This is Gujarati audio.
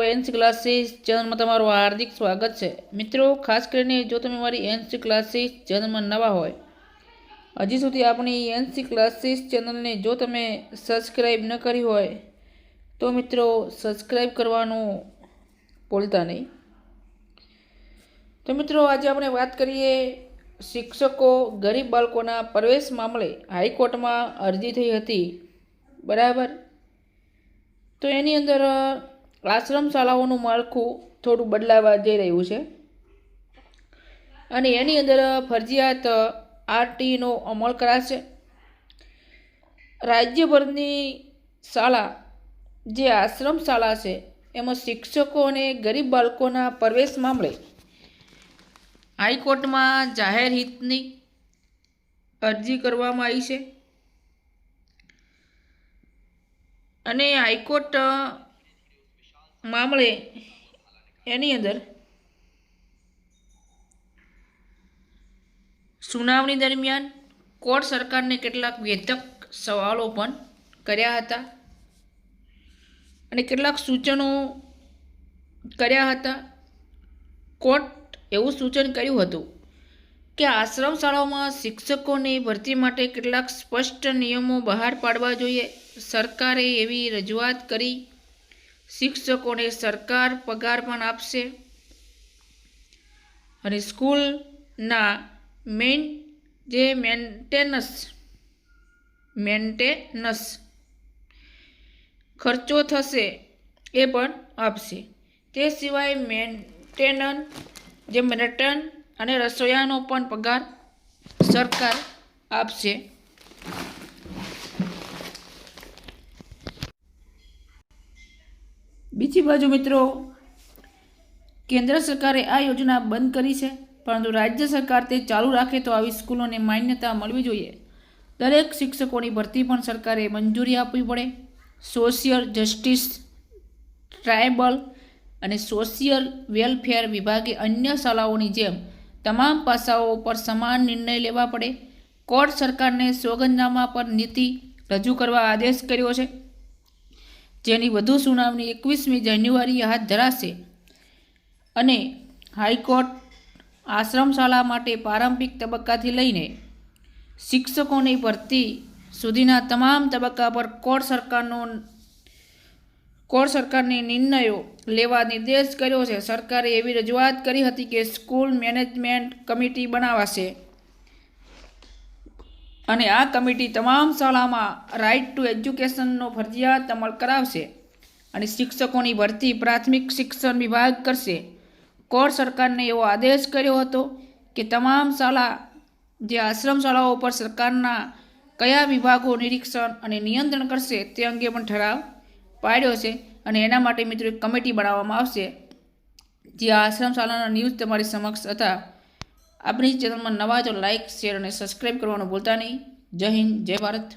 એનસી ક્લાસીસ ચેનલમાં તમારું હાર્દિક સ્વાગત છે। મિત્રો, ખાસ કરીને જો તમે મારી એનસી ક્લાસીસ ચેનલમાં નવા હોય, હજી સુધી આપણી એનસી ક્લાસીસ ચેનલને જો તમે સબસ્ક્રાઈબ ન કરી હોય તો મિત્રો સબસ્ક્રાઈબ કરવાનું ભૂલતા નહીં। તો મિત્રો, આજે આપણે વાત કરીએ શિક્ષકો ગરીબ બાળકોના પ્રવેશ મામલે હાઈકોર્ટમાં અરજી થઈ હતી, બરાબર। તો એની અંદર આશ્રમ શાળાઓનું માળખું થોડું બદલાવા જઈ રહ્યું છે અને એની અંદર ફરજિયાત આરટીનો અમલ કરાશે। રાજ્યભરની શાળા જે આશ્રમ શાળા છે એમાં શિક્ષકો અને ગરીબ બાળકોના પ્રવેશ મામલે હાઈકોર્ટમાં જાહેર હિતની અરજી કરવામાં આવી છે અને હાઈકોર્ટ મામલે એની અંદર સુનાવણી દરમિયાન કોર્ટ સરકારને કેટલાક વેધક સવાલો પણ કર્યા હતા અને કેટલાક સૂચનો કર્યા હતા। કોર્ટ એવું સૂચન કર્યું હતું કે આશ્રમ શાળાઓમાં શિક્ષકોની ભરતી માટે કેટલાક સ્પષ્ટ નિયમો બહાર પાડવા જોઈએ। સરકારે એવી રજૂઆત કરી, શિક્ષકોને સરકાર પગાર પણ આપશે અને સ્કૂલના મેન્ટેનન્સ ખર્ચો થશે એ પણ આપશે। તે સિવાય મેન્ટેન અને રસોઈયાનો પણ પગાર સરકાર આપશે। બીજી બાજુ મિત્રો, કેન્દ્ર સરકારે આ યોજના બંધ કરી છે, પરંતુ રાજ્ય સરકાર તે ચાલુ રાખે તો આવી સ્કૂલોને માન્યતા મળવી જોઈએ। દરેક શિક્ષકોની ભરતી પણ સરકારે મંજૂરી આપવી પડે। સોશિયલ જસ્ટિસ, ટ્રાયબલ અને સોશિયલ વેલફેર વિભાગે અન્ય શાળાઓની જેમ તમામ પાસાઓ પર સમાન નિર્ણય લેવા પડે। કોર્ટ સરકારને સોગંદનામા પર નીતિ રજૂ કરવા આદેશ કર્યો છે, જેની વધુ સુનાવણી 21મી જાન્યુઆરીએ હાથ ધરાશે અને હાઈકોર્ટ આશ્રમ શાળા માટે પ્રારંભિક તબક્કાથી લઈને શિક્ષકોની ભરતી સુધીના તમામ તબક્કા પર કોર્ટ સરકારને નિર્ણયો લેવા નિર્દેશ કર્યો છે। સરકારે એવી રજૂઆત કરી હતી કે સ્કૂલ મેનેજમેન્ટ કમિટી બનાવાશે અને આ કમિટી તમામ શાળામાં રાઇટ ટુ એજ્યુકેશનનો ફરજિયાત અમલ કરાવશે અને શિક્ષકોની ભરતી પ્રાથમિક શિક્ષણ વિભાગ કરશે। કોર્ટ સરકારને એવો આદેશ કર્યો હતો કે તમામ શાળા જે આશ્રમ શાળાઓ પર સરકારના કયા વિભાગો નિરીક્ષણ અને નિયંત્રણ કરશે તે અંગે પણ ઠરાવ પાડ્યો છે અને એના માટે મિત્રો એક કમિટી બનાવવામાં આવશે। જે આશ્રમ શાળાના ન્યૂઝ તમારી સમક્ષ હતા। આપણી ચેનલમાં નવા જો લાઇક, શેર અને સબસ્ક્રાઈબ કરવાનું ભૂલતા નહીં। જય હિન્દ, જય ભારત।